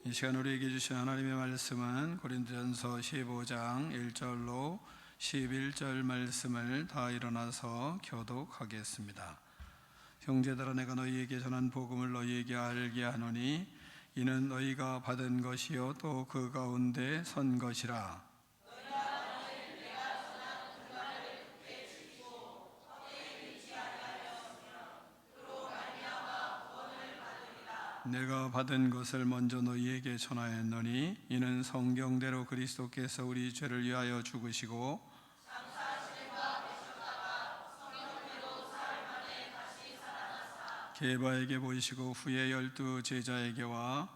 이 시간 우리에게 주신 하나님의 말씀은 고린도전서 15장 1절로 11절 말씀을 다 일어나서 교독하겠습니다. 형제들아, 내가 너희에게 전한 복음을 너희에게 알게 하노니 이는 너희가 받은 것이요 또 그 가운데 선 것이라. 내가 받은 것을 먼저 너희에게 전하였노니 이는 성경대로 그리스도께서 우리 죄를 위하여 죽으시고 게바에게 보이시고 후에 12 제자에게와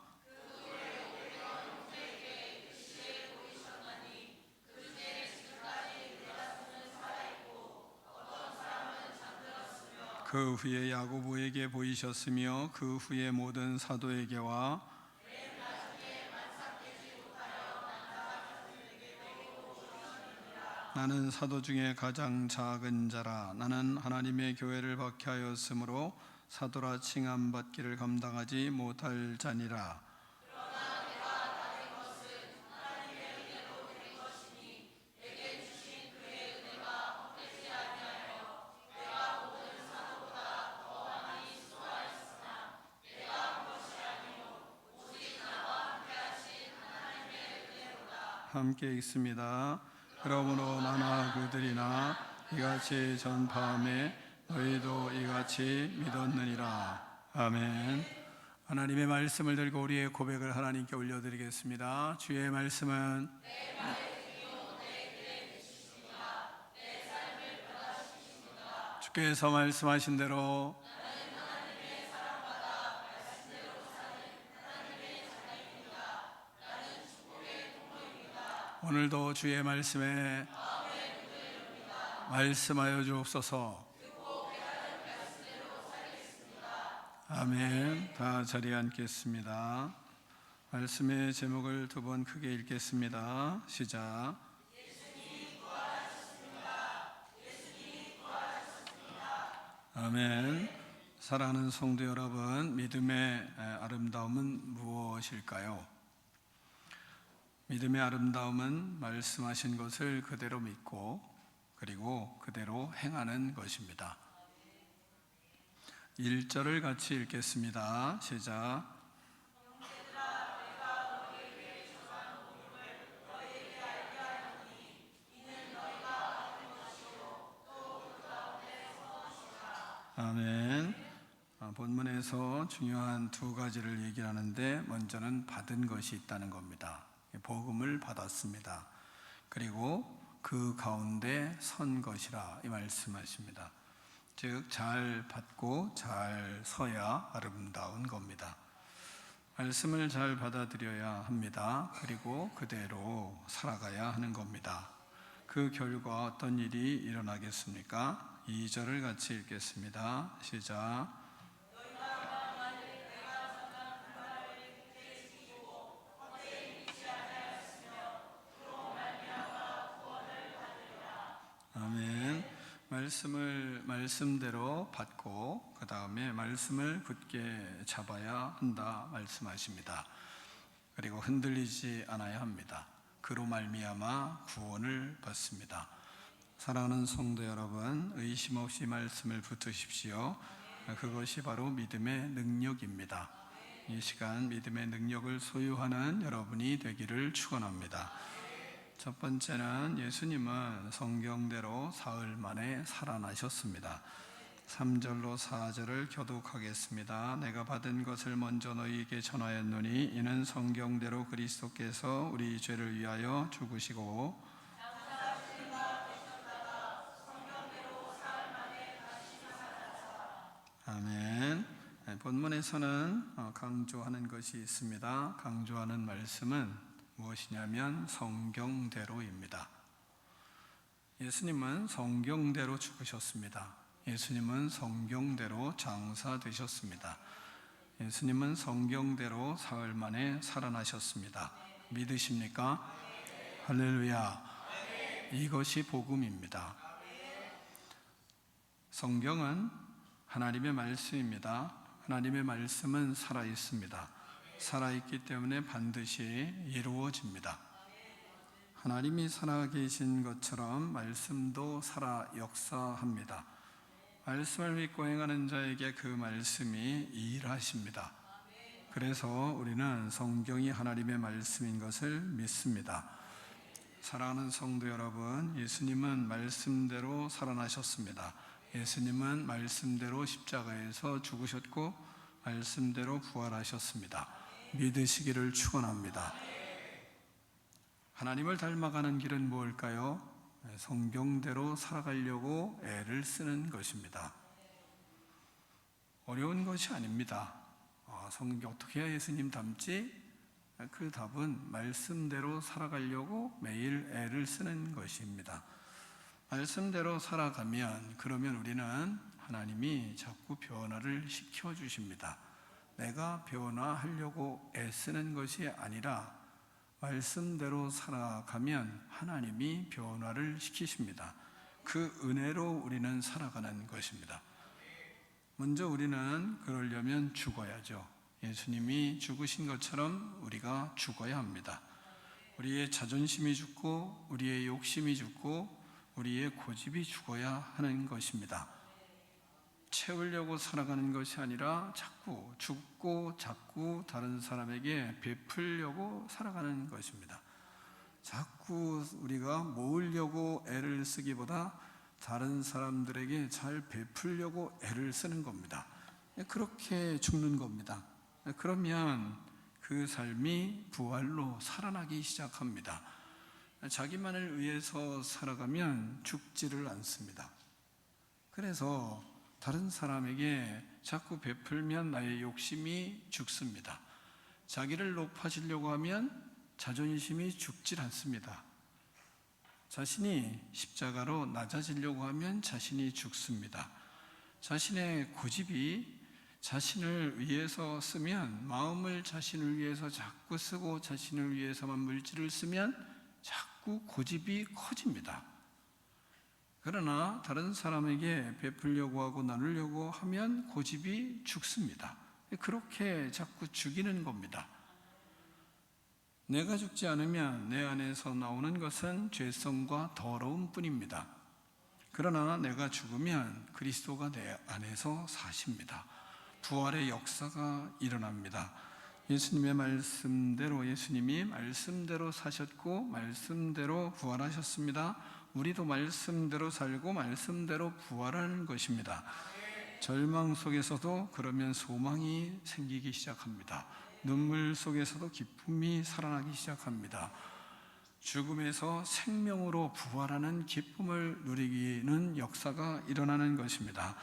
그 후에 야고보에게 보이셨으며 그 후에 모든 사도에게와 나는 사도 중에 가장 작은 자라. 나는 하나님의 교회를 박해하였으므로 사도라 칭함받기를 감당하지 못할 자니라. 함께 읽습니다. 그러므로 나나 그들이나 이같이 전파함에 너희도 이같이 믿었느니라. 아멘. 하나님의 말씀을 들고 우리의 고백을 하나님께 올려드리겠습니다. 주의 말씀은 주께서 말씀하신 대로 오늘도 주의 말씀에 말씀하여 주옵소서. 아멘. 다 자리에 앉겠습니다. 말씀의 제목을 두 번 크게 읽겠습니다. 시작. 아멘. 사랑하는 성도 여러분, 믿음의 아름다움은 무엇일까요? 믿음의 아름다움은 말씀하신 것을 그대로 믿고 그리고 그대로 행하는 것입니다. 1절을 같이 읽겠습니다. 시작. 아멘. 본문에서 중요한 두 가지를 얘기하는데 먼저는 받은 것이 있다는 겁니다. 복음을 받았습니다. 그리고 그 가운데 선 것이라 이 말씀하십니다. 즉 잘 받고 잘 서야 아름다운 겁니다. 말씀을 잘 받아들여야 합니다. 그리고 그대로 살아가야 하는 겁니다. 그 결과 어떤 일이 일어나겠습니까? 2절을 같이 읽겠습니다. 시작. 아멘. 말씀을 말씀대로 받고 그 다음에 말씀을 굳게 잡아야 한다 말씀하십니다. 그리고 흔들리지 않아야 합니다. 그로 말미암아 구원을 받습니다. 사랑하는 성도 여러분, 의심 없이 말씀을 붙드십시오. 그것이 바로 믿음의 능력입니다. 이 시간 믿음의 능력을 소유하는 여러분이 되기를 축원합니다. 첫 번째는 예수님은 성경대로 사흘 만에 살아나셨습니다. 3절로 4절을 교독하겠습니다. 내가 받은 것을 먼저 너희에게 전하였노니 이는 성경대로 그리스도께서 우리 죄를 위하여 죽으시고 아멘. 본문에서는 강조하는 것이 있습니다. 강조하는 말씀은 무엇이냐면 성경대로입니다. 예수님은 성경대로 죽으셨습니다. 예수님은 성경대로 장사되셨습니다. 예수님은 성경대로 사흘 만에 살아나셨습니다. 믿으십니까? 할렐루야. 이것이 복음입니다. 성경은 하나님의 말씀입니다. 하나님의 말씀은 살아있습니다. 살아있기 때문에 반드시 이루어집니다. 하나님이 살아계신 것처럼 말씀도 살아 역사합니다. 말씀을 믿고 행하는 자에게 그 말씀이 일하십니다. 그래서 우리는 성경이 하나님의 말씀인 것을 믿습니다. 사랑하는 성도 여러분, 예수님은 말씀대로 살아나셨습니다. 예수님은 말씀대로 십자가에서 죽으셨고 말씀대로 부활하셨습니다. 믿으시기를 축원합니다. 하나님을 닮아가는 길은 무엇일까요? 성경대로 살아가려고 애를 쓰는 것입니다. 어려운 것이 아닙니다. 성경 어떻게 해야 예수님 닮지? 그 답은 말씀대로 살아가려고 매일 애를 쓰는 것입니다. 말씀대로 살아가면 그러면 우리는 하나님이 자꾸 변화를 시켜주십니다. 내가 변화하려고 애쓰는 것이 아니라 말씀대로 살아가면 하나님이 변화를 시키십니다. 그 은혜로 우리는 살아가는 것입니다. 먼저 우리는 그러려면 죽어야죠. 예수님이 죽으신 것처럼 우리가 죽어야 합니다. 우리의 자존심이 죽고 우리의 욕심이 죽고 우리의 고집이 죽어야 하는 것입니다. 채우려고 살아가는 것이 아니라 자꾸 죽고 자꾸 다른 사람에게 베풀려고 살아가는 것입니다. 자꾸 우리가 모으려고 애를 쓰기보다 다른 사람들에게 잘 베풀려고 애를 쓰는 겁니다. 그렇게 죽는 겁니다. 그러면 그 삶이 부활로 살아나기 시작합니다. 자기만을 위해서 살아가면 죽지를 않습니다. 그래서 다른 사람에게 자꾸 베풀면 나의 욕심이 죽습니다. 자기를 높아지려고 하면 자존심이 죽질 않습니다. 자신이 십자가로 낮아지려고 하면 자신이 죽습니다. 자신의 고집이 자신을 위해서 쓰면, 마음을 자신을 위해서 자꾸 쓰고 자신을 위해서만 물질을 쓰면 자꾸 고집이 커집니다. 그러나 다른 사람에게 베풀려고 하고 나누려고 하면 고집이 죽습니다. 그렇게 자꾸 죽이는 겁니다. 내가 죽지 않으면 내 안에서 나오는 것은 죄성과 더러움 뿐입니다. 그러나 내가 죽으면 그리스도가 내 안에서 사십니다. 부활의 역사가 일어납니다. 예수님의 말씀대로, 예수님이 말씀대로 사셨고 말씀대로 부활하셨습니다. 우리도 말씀대로 살고 말씀대로 부활하는 것입니다. 절망 속에서도 그러면 소망이 생기기 시작합니다. 눈물 속에서도 기쁨이 살아나기 시작합니다. 죽음에서 생명으로 부활하는 기쁨을 누리기는 역사가 일어나는 것입니다.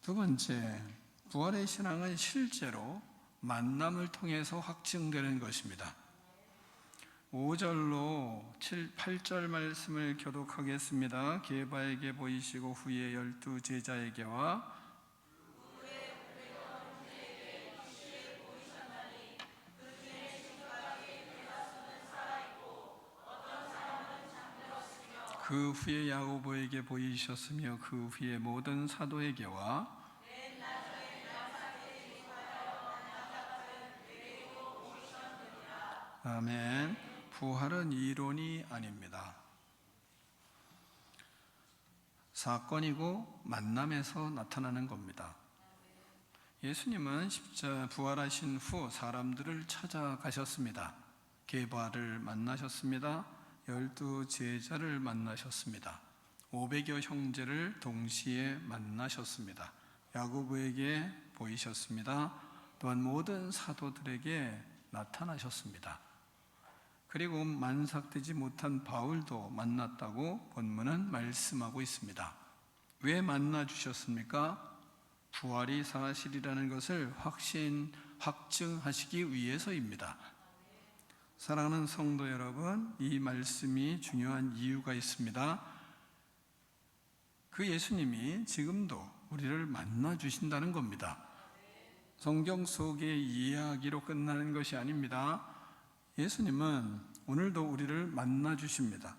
두 번째, 부활의 신앙은 실제로 만남을 통해서 확증되는 것입니다. 5절로 8절 말씀을 교독하겠습니다. 게바에게 보이시고 후에 12 제자에게와 그 후에 야고보에게 보이셨으며 그 후에 모든 사도에게와 아멘. 부활은 이론이 아닙니다. 사건이고 만남에서 나타나는 겁니다. 예수님은 부활하신 후 사람들을 찾아가셨습니다. 게바를 만나셨습니다. 12 제자를 만나셨습니다. 500여 형제를 동시에 만나셨습니다. 야고보에게 보이셨습니다. 또한 모든 사도들에게 나타나셨습니다. 그리고 만삭되지 못한 바울도 만났다고 본문은 말씀하고 있습니다. 왜 만나 주셨습니까? 부활이 사실이라는 것을 확증하시기 위해서입니다. 사랑하는 성도 여러분, 이 말씀이 중요한 이유가 있습니다. 그 예수님이 지금도 우리를 만나 주신다는 겁니다. 성경 속의 이야기로 끝나는 것이 아닙니다. 예수님은 오늘도 우리를 만나 주십니다.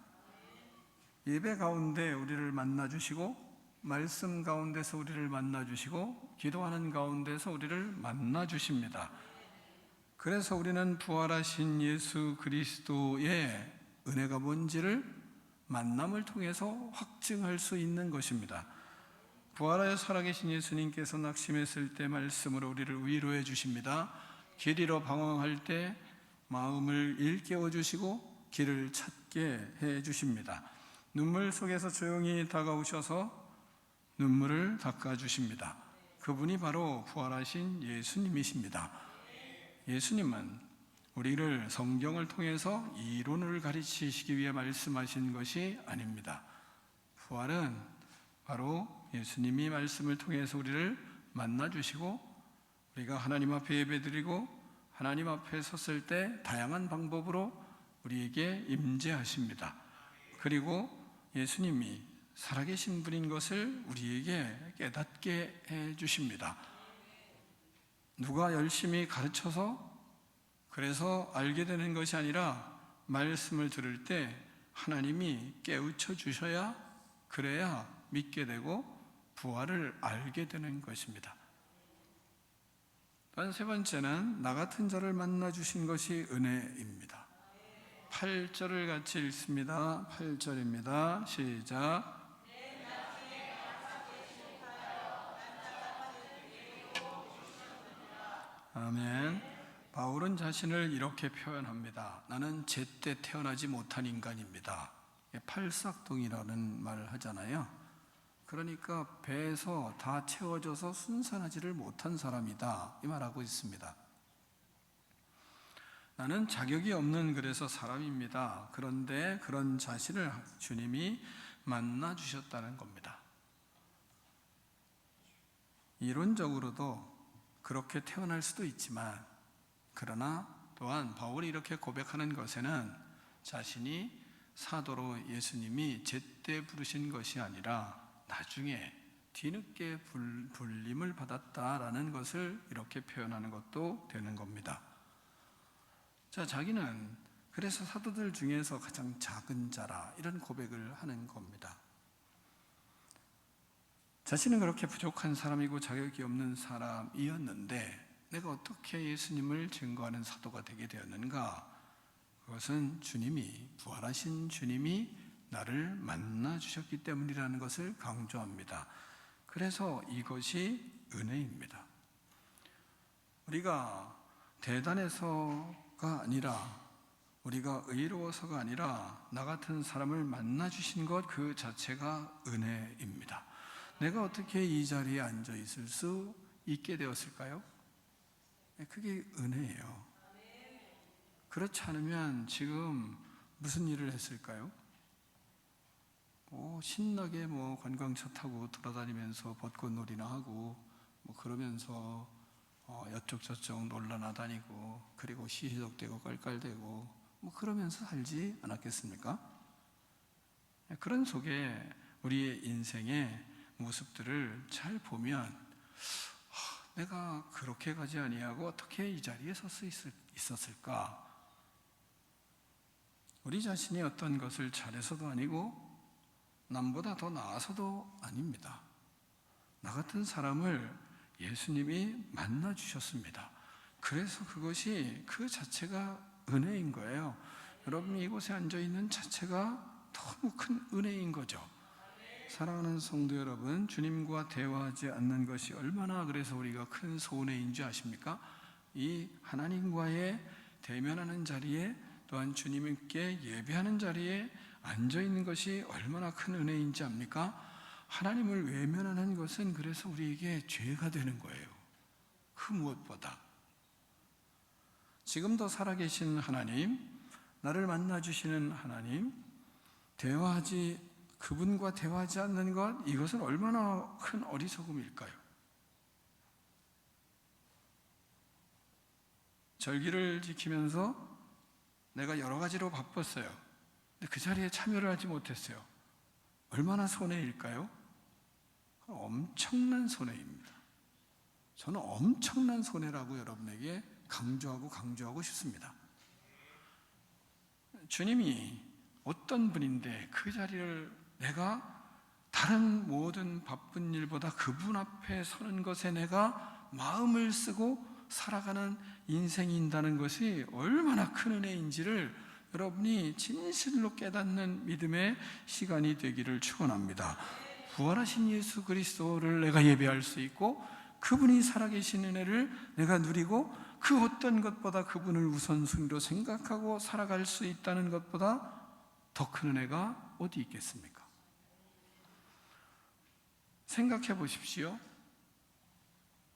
예배 가운데 우리를 만나 주시고, 말씀 가운데서 우리를 만나 주시고, 기도하는 가운데서 우리를 만나 주십니다. 그래서 우리는 부활하신 예수 그리스도의 은혜가 뭔지를 만남을 통해서 확증할 수 있는 것입니다. 부활하여 살아계신 예수님께서 낙심했을 때 말씀으로 우리를 위로해 주십니다. 길 잃어 방황할 때 마음을 일깨워 주시고 길을 찾게 해 주십니다. 눈물 속에서 조용히 다가오셔서 눈물을 닦아 주십니다. 그분이 바로 부활하신 예수님이십니다. 예수님은 우리를 성경을 통해서 이론을 가르치시기 위해 말씀하신 것이 아닙니다. 부활은 바로 예수님이 말씀을 통해서 우리를 만나주시고 우리가 하나님 앞에 예배드리고 하나님 앞에 섰을 때 다양한 방법으로 우리에게 임재하십니다. 그리고 예수님이 살아계신 분인 것을 우리에게 깨닫게 해주십니다. 누가 열심히 가르쳐서 그래서 알게 되는 것이 아니라 말씀을 들을 때 하나님이 깨우쳐 주셔야 그래야 믿게 되고 부활을 알게 되는 것입니다. 또한 세 번째는 나 같은 자를 만나 주신 것이 은혜입니다. 8절을 같이 읽습니다. 8절입니다. 시작. 아멘. 바울은 자신을 이렇게 표현합니다. 나는 제때 태어나지 못한 인간입니다. 팔싹동이라는 말을 하잖아요. 그러니까 배에서 다 채워져서 순산하지를 못한 사람이다, 이 말하고 있습니다. 나는 자격이 없는 그래서 사람입니다. 그런데 그런 자신을 주님이 만나 주셨다는 겁니다. 이론적으로도 그렇게 태어날 수도 있지만, 그러나 또한 바울이 이렇게 고백하는 것에는 자신이 사도로 예수님이 제때 부르신 것이 아니라 나중에 뒤늦게 불림을 받았다라는 것을 이렇게 표현하는 것도 되는 겁니다. 자, 자기는 그래서 사도들 중에서 가장 작은 자라, 이런 고백을 하는 겁니다. 자신은 그렇게 부족한 사람이고 자격이 없는 사람이었는데 내가 어떻게 예수님을 증거하는 사도가 되게 되었는가? 그것은 주님이, 부활하신 주님이 나를 만나 주셨기 때문이라는 것을 강조합니다. 그래서 이것이 은혜입니다. 우리가 대단해서가 아니라, 우리가 의로워서가 아니라 나 같은 사람을 만나 주신 것 그 자체가 은혜입니다. 내가 어떻게 이 자리에 앉아 있을 수 있게 되었을까요? 그게 은혜예요. 그렇지 않으면 지금 무슨 일을 했을까요? 신나게 관광차 타고 돌아다니면서 벚꽃놀이나 하고 그러면서 여쪽 저쪽 놀러나 다니고, 그리고 시시덕대고 깔깔대고 그러면서 살지 않았겠습니까? 그런 속에 우리의 인생의 모습들을 잘 보면 내가 그렇게 가지 아니하고 어떻게 이 자리에 설 수 있었을까? 우리 자신이 어떤 것을 잘해서도 아니고 남보다 더 나아서도 아닙니다. 나 같은 사람을 예수님이 만나 주셨습니다. 그래서 그것이 그 자체가 은혜인 거예요. 여러분이 이곳에 앉아 있는 자체가 너무 큰 은혜인 거죠. 사랑하는 성도 여러분, 주님과 대화하지 않는 것이 얼마나 그래서 우리가 큰 손해인 줄 아십니까? 이 하나님과의 대면하는 자리에, 또한 주님께 예배하는 자리에 앉아 있는 것이 얼마나 큰 은혜인지 압니까? 하나님을 외면하는 것은 그래서 우리에게 죄가 되는 거예요. 그 무엇보다 지금도 살아계신 하나님, 나를 만나 주시는 하나님, 그분과 대화하지 않는 것, 이것은 얼마나 큰 어리석음일까요? 절기를 지키면서 내가 여러 가지로 바빴어요. 근데 그 자리에 참여를 하지 못했어요. 얼마나 손해일까요? 엄청난 손해입니다. 저는 엄청난 손해라고 여러분에게 강조하고 싶습니다. 주님이 어떤 분인데 그 자리를 내가 다른 모든 바쁜 일보다 그분 앞에 서는 것에 내가 마음을 쓰고 살아가는 인생이 있다는 것이 얼마나 큰 은혜인지를 여러분이 진실로 깨닫는 믿음의 시간이 되기를 축원합니다. 부활하신 예수 그리스도를 내가 예배할 수 있고 그분이 살아계신 은혜를 내가 누리고 그 어떤 것보다 그분을 우선순위로 생각하고 살아갈 수 있다는 것보다 더 큰 은혜가 어디 있겠습니까? 생각해 보십시오.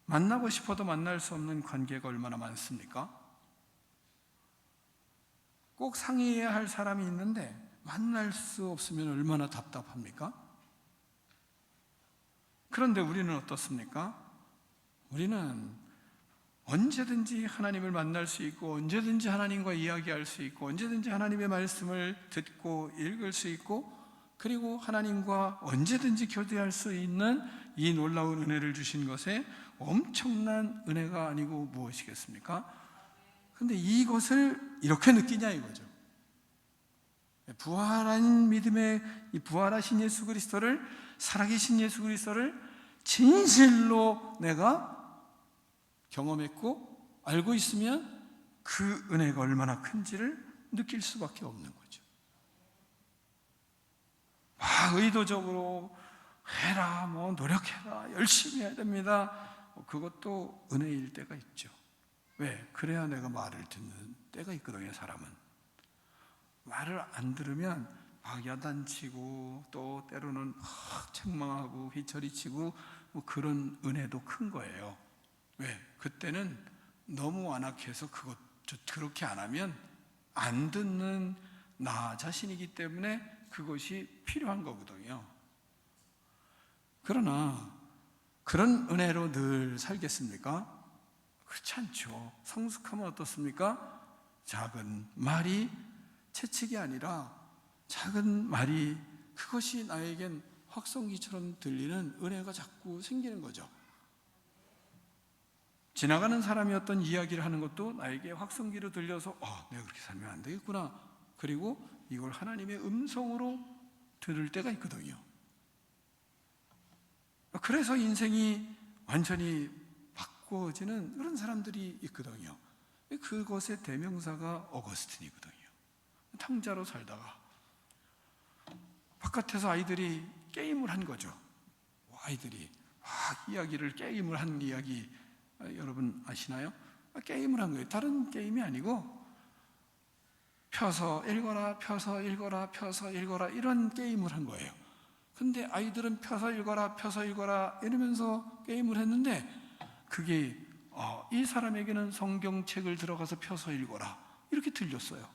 만나고 싶어도 만날 수 없는 관계가 얼마나 많습니까? 꼭 상의해야 할 사람이 있는데 만날 수 없으면 얼마나 답답합니까? 그런데 우리는 어떻습니까? 우리는 언제든지 하나님을 만날 수 있고 언제든지 하나님과 이야기할 수 있고 언제든지 하나님의 말씀을 듣고 읽을 수 있고 그리고 하나님과 언제든지 교제할 수 있는 이 놀라운 은혜를 주신 것에 엄청난 은혜가 아니고 무엇이겠습니까? 그런데 이것을 이렇게 느끼냐 이거죠. 부활한 믿음의 이 부활하신 예수 그리스도를, 살아계신 예수 그리스도를 진실로 내가 경험했고 알고 있으면 그 은혜가 얼마나 큰지를 느낄 수밖에 없는 거죠. 의도적으로 해라, 노력해라, 열심히 해야 됩니다. 그것도 은혜일 때가 있죠. 왜? 그래야 내가 말을 듣는 때가 있거든요. 사람은 말을 안 들으면 야단치고 또 때로는 책망하고 휘저리치고 그런 은혜도 큰 거예요. 왜? 그때는 너무 완악해서 그렇게 안 하면 안 듣는 나 자신이기 때문에 그것이 필요한 거거든요. 그러나 그런 은혜로 늘 살겠습니까? 그렇지 않죠. 성숙하면 어떻습니까? 작은 말이 채찍이 아니라 작은 말이 그것이 나에겐 확성기처럼 들리는 은혜가 자꾸 생기는 거죠. 지나가는 사람이 어떤 이야기를 하는 것도 나에게 확성기로 들려서 내가 그렇게 살면 안 되겠구나. 그리고 이걸 하나님의 음성으로 들을 때가 있거든요. 그래서 인생이 완전히 바꿔지는 그런 사람들이 있거든요. 그것의 대명사가 어거스틴이거든요. 탕자로 살다가 바깥에서 아이들이 게임을 한 거죠. 아이들이 이야기를 게임을 한 이야기 여러분 아시나요? 게임을 한 거예요. 다른 게임이 아니고 펴서 읽어라, 펴서 읽어라, 펴서 읽어라 이런 게임을 한 거예요. 근데 아이들은 펴서 읽어라, 펴서 읽어라 이러면서 게임을 했는데 그게 이 사람에게는 성경책을 들어가서 펴서 읽어라 이렇게 들렸어요.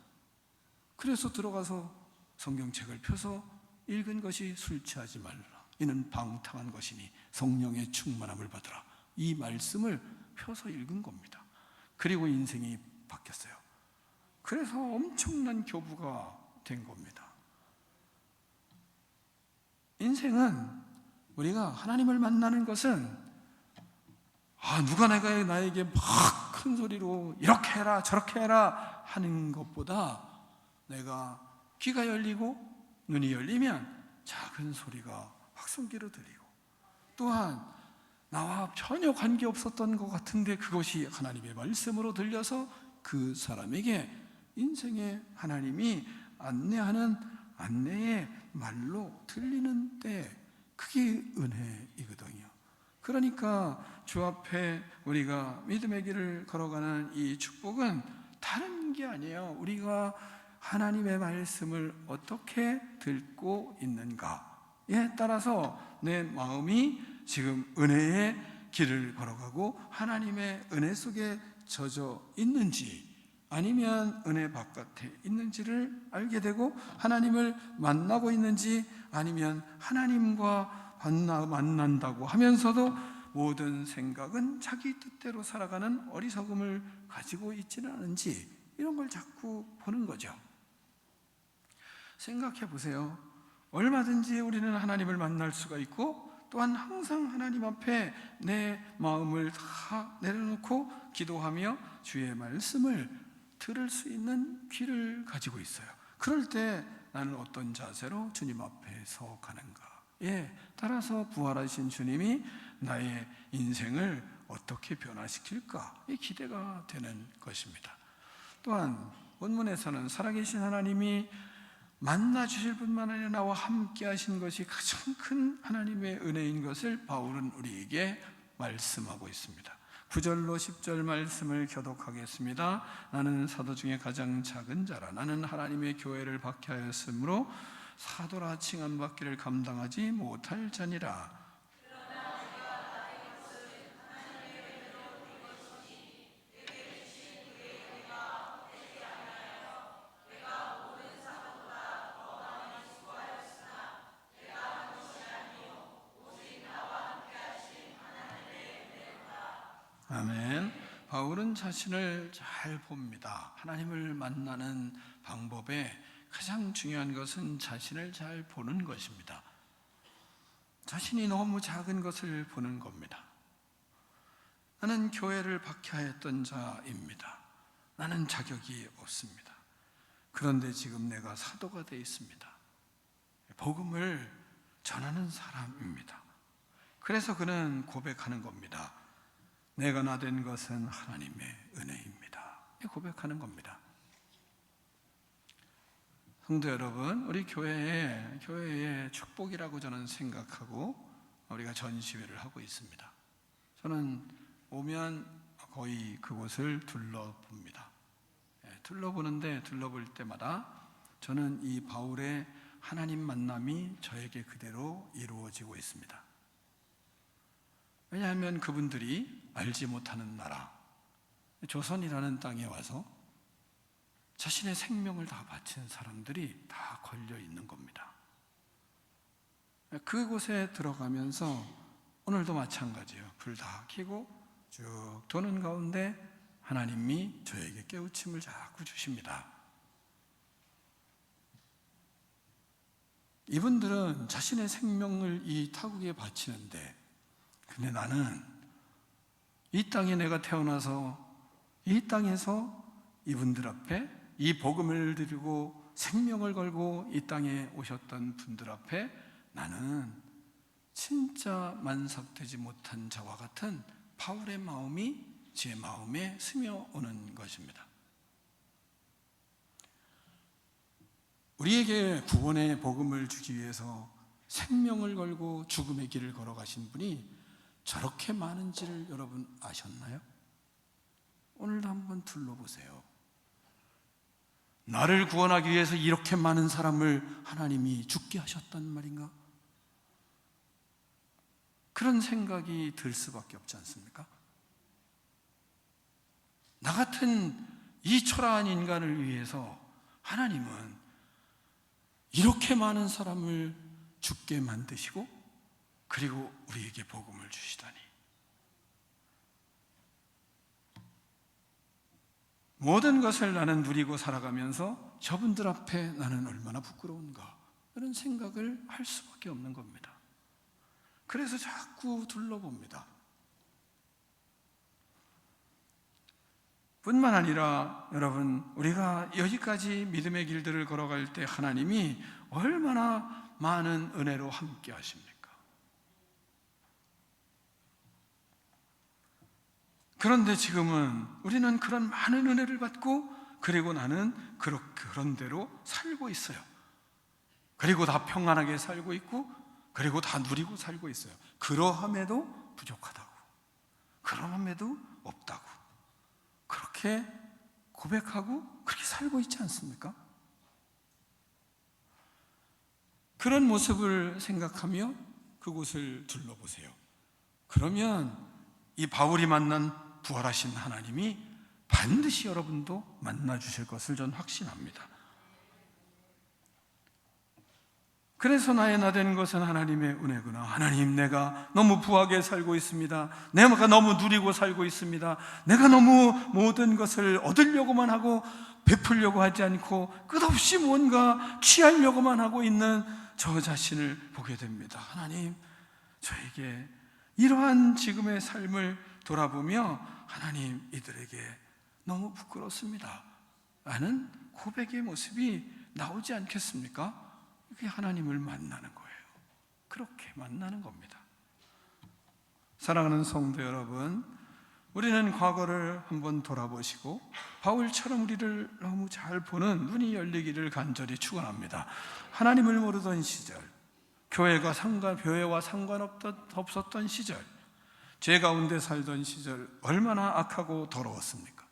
그래서 들어가서 성경책을 펴서 읽은 것이 술 취하지 말라. 이는 방탕한 것이니 성령의 충만함을 받으라. 이 말씀을 펴서 읽은 겁니다. 그리고 인생이 바뀌었어요. 그래서 엄청난 교부가 된 겁니다. 인생은 우리가 하나님을 만나는 것은 누가 나에게 막 큰 소리로 이렇게 해라 저렇게 해라 하는 것보다 내가 귀가 열리고 눈이 열리면 작은 소리가 확성기로 들리고 또한 나와 전혀 관계없었던 것 같은데 그것이 하나님의 말씀으로 들려서 그 사람에게 인생의 하나님이 안내하는 안내의 말로 들리는 때 그게 은혜이거든요. 그러니까 주 앞에 우리가 믿음의 길을 걸어가는 이 축복은 다른 게 아니에요. 우리가 하나님의 말씀을 어떻게 듣고 있는가에 따라서 내 마음이 지금 은혜의 길을 걸어가고 하나님의 은혜 속에 젖어 있는지 아니면 은혜 바깥에 있는지를 알게 되고 하나님을 만나고 있는지 아니면 하나님과 만난다고 하면서도 모든 생각은 자기 뜻대로 살아가는 어리석음을 가지고 있지는 않은지 이런 걸 자꾸 보는 거죠. 생각해 보세요. 얼마든지 우리는 하나님을 만날 수가 있고 또한 항상 하나님 앞에 내 마음을 다 내려놓고 기도하며 주의 말씀을 들을 수 있는 귀를 가지고 있어요. 그럴 때 나는 어떤 자세로 주님 앞에 서 가는가에 따라서 부활하신 주님이 나의 인생을 어떻게 변화시킬까? 이 기대가 되는 것입니다. 또한 본문에서는 살아계신 하나님이 만나주실 뿐만 아니라 나와 함께 하신 것이 가장 큰 하나님의 은혜인 것을 바울은 우리에게 말씀하고 있습니다. 9절로 10절 말씀을 교독하겠습니다. 나는 사도 중에 가장 작은 자라. 나는 하나님의 교회를 박해하였으므로 사도라 칭함받기를 감당하지 못할 자니라. 아멘. 바울은 자신을 잘 봅니다. 하나님을 만나는 방법에 가장 중요한 것은 자신을 잘 보는 것입니다. 자신이 너무 작은 것을 보는 겁니다. 나는 교회를 박해하였던 자입니다. 나는 자격이 없습니다. 그런데 지금 내가 사도가 되어 있습니다. 복음을 전하는 사람입니다. 그래서 그는 고백하는 겁니다. 내가 나 된 것은 하나님의 은혜입니다. 고백하는 겁니다. 성도 여러분, 우리 교회의 축복이라고 저는 생각하고 우리가 전시회를 하고 있습니다. 저는 오면 거의 그곳을 둘러봅니다. 둘러볼 때마다 저는 이 바울의 하나님 만남이 저에게 그대로 이루어지고 있습니다. 왜냐하면 그분들이 알지 못하는 나라, 조선이라는 땅에 와서 자신의 생명을 다 바친 사람들이 다 걸려 있는 겁니다. 그곳에 들어가면서 오늘도 마찬가지예요. 불 다 켜고 쭉 도는 가운데 하나님이 저에게 깨우침을 자꾸 주십니다. 이분들은 자신의 생명을 이 타국에 바치는데, 근데 나는 이 땅에 내가 태어나서 이 땅에서 이분들 앞에 이 복음을 드리고 생명을 걸고 이 땅에 오셨던 분들 앞에 나는 진짜 만삭되지 못한 자와 같은 바울의 마음이 제 마음에 스며오는 것입니다. 우리에게 구원의 복음을 주기 위해서 생명을 걸고 죽음의 길을 걸어가신 분이 저렇게 많은지를 여러분 아셨나요? 오늘도 한번 둘러보세요. 나를 구원하기 위해서 이렇게 많은 사람을 하나님이 죽게 하셨단 말인가? 그런 생각이 들 수밖에 없지 않습니까? 나 같은 이 초라한 인간을 위해서 하나님은 이렇게 많은 사람을 죽게 만드시고 그리고 우리에게 복음을 주시다니. 모든 것을 나는 누리고 살아가면서 저분들 앞에 나는 얼마나 부끄러운가, 이런 생각을 할 수밖에 없는 겁니다. 그래서 자꾸 둘러봅니다. 뿐만 아니라 여러분, 우리가 여기까지 믿음의 길들을 걸어갈 때 하나님이 얼마나 많은 은혜로 함께 하십니까? 그런데 지금은 우리는 그런 많은 은혜를 받고 그리고 나는 그런 대로 살고 있어요. 그리고 다 평안하게 살고 있고 그리고 다 누리고 살고 있어요. 그러함에도 부족하다고, 그러함에도 없다고 그렇게 고백하고 그렇게 살고 있지 않습니까? 그런 모습을 생각하며 그곳을 둘러보세요. 그러면 이 바울이 만난 부활하신 하나님이 반드시 여러분도 만나주실 것을 전 확신합니다. 그래서 나의 나 되는 것은 하나님의 은혜구나. 하나님, 내가 너무 부하게 살고 있습니다. 내가 너무 누리고 살고 있습니다. 내가 너무 모든 것을 얻으려고만 하고 베풀려고 하지 않고 끝없이 뭔가 취하려고만 하고 있는 저 자신을 보게 됩니다. 하나님, 저에게 이러한 지금의 삶을 돌아보며 하나님, 이들에게 너무 부끄럽습니다 라는 고백의 모습이 나오지 않겠습니까? 그게 하나님을 만나는 거예요. 그렇게 만나는 겁니다. 사랑하는 성도 여러분, 우리는 과거를 한번 돌아보시고 바울처럼 우리를 너무 잘 보는 눈이 열리기를 간절히 축원합니다. 하나님을 모르던 시절, 교회와 상관없었던 시절, 죄 가운데 살던 시절 얼마나 악하고 더러웠습니까?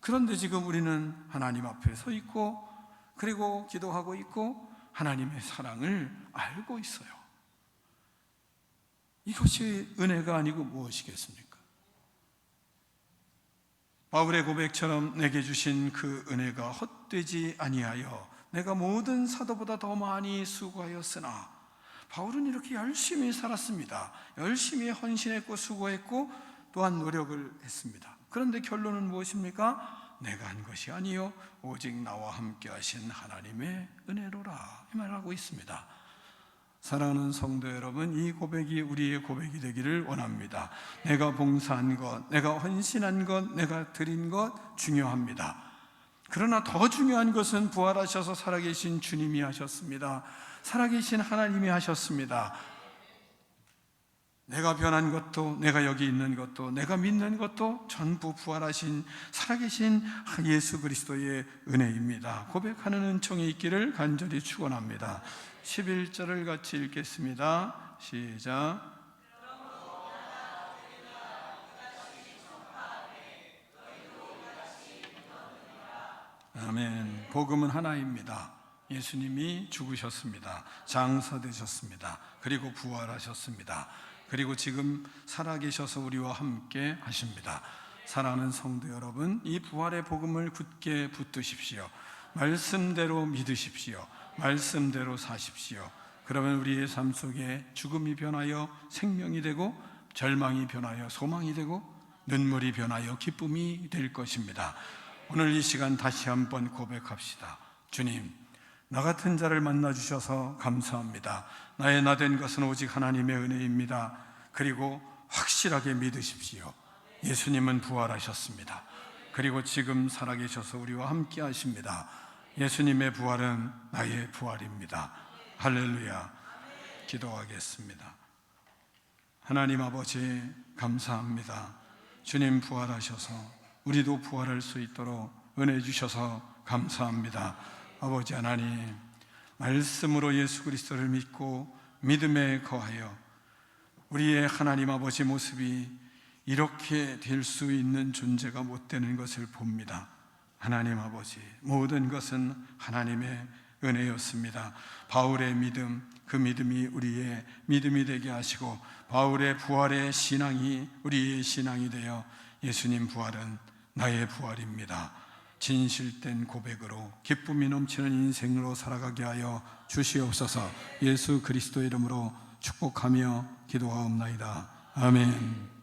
그런데 지금 우리는 하나님 앞에 서 있고 그리고 기도하고 있고 하나님의 사랑을 알고 있어요. 이것이 은혜가 아니고 무엇이겠습니까? 바울의 고백처럼 내게 주신 그 은혜가 헛되지 아니하여 내가 모든 사도보다 더 많이 수고하였으나, 바울은 이렇게 열심히 살았습니다. 열심히 헌신했고 수고했고 또한 노력을 했습니다. 그런데 결론은 무엇입니까? 내가 한 것이 아니요 오직 나와 함께 하신 하나님의 은혜로라, 이 말을 하고 있습니다. 사랑하는 성도 여러분, 이 고백이 우리의 고백이 되기를 원합니다. 내가 봉사한 것, 내가 헌신한 것, 내가 드린 것 중요합니다. 그러나 더 중요한 것은 부활하셔서 살아계신 주님이 하셨습니다. 살아계신 하나님이 하셨습니다. 내가 변한 것도, 내가 여기 있는 것도, 내가 믿는 것도 전부 부활하신 살아계신 예수 그리스도의 은혜입니다. 고백하는 은총이 있기를 간절히 축원합니다. 11절을 같이 읽겠습니다. 시작. 아멘. 복음은 하나입니다. 예수님이 죽으셨습니다. 장사되셨습니다. 그리고 부활하셨습니다. 그리고 지금 살아계셔서 우리와 함께 하십니다. 사랑하는 성도 여러분, 이 부활의 복음을 굳게 붙드십시오. 말씀대로 믿으십시오. 말씀대로 사십시오. 그러면 우리의 삶 속에 죽음이 변하여 생명이 되고, 절망이 변하여 소망이 되고, 눈물이 변하여 기쁨이 될 것입니다. 오늘 이 시간 다시 한번 고백합시다. 주님, 나 같은 자를 만나주셔서 감사합니다. 나의 나 된 것은 오직 하나님의 은혜입니다. 그리고 확실하게 믿으십시오. 예수님은 부활하셨습니다. 그리고 지금 살아계셔서 우리와 함께 하십니다. 예수님의 부활은 나의 부활입니다. 할렐루야. 기도하겠습니다. 하나님 아버지, 감사합니다. 주님 부활하셔서 우리도 부활할 수 있도록 은혜 주셔서 감사합니다. 아버지 하나님, 말씀으로 예수 그리스도를 믿고 믿음에 거하여 우리의 하나님 아버지 모습이 이렇게 될 수 있는 존재가 못 되는 것을 봅니다. 하나님 아버지, 모든 것은 하나님의 은혜였습니다. 바울의 믿음, 그 믿음이 우리의 믿음이 되게 하시고, 바울의 부활의 신앙이 우리의 신앙이 되어 예수님 부활은 나의 부활입니다. 진실된 고백으로 기쁨이 넘치는 인생으로 살아가게 하여 주시옵소서. 예수 그리스도 이름으로 축복하며 기도하옵나이다. 아멘.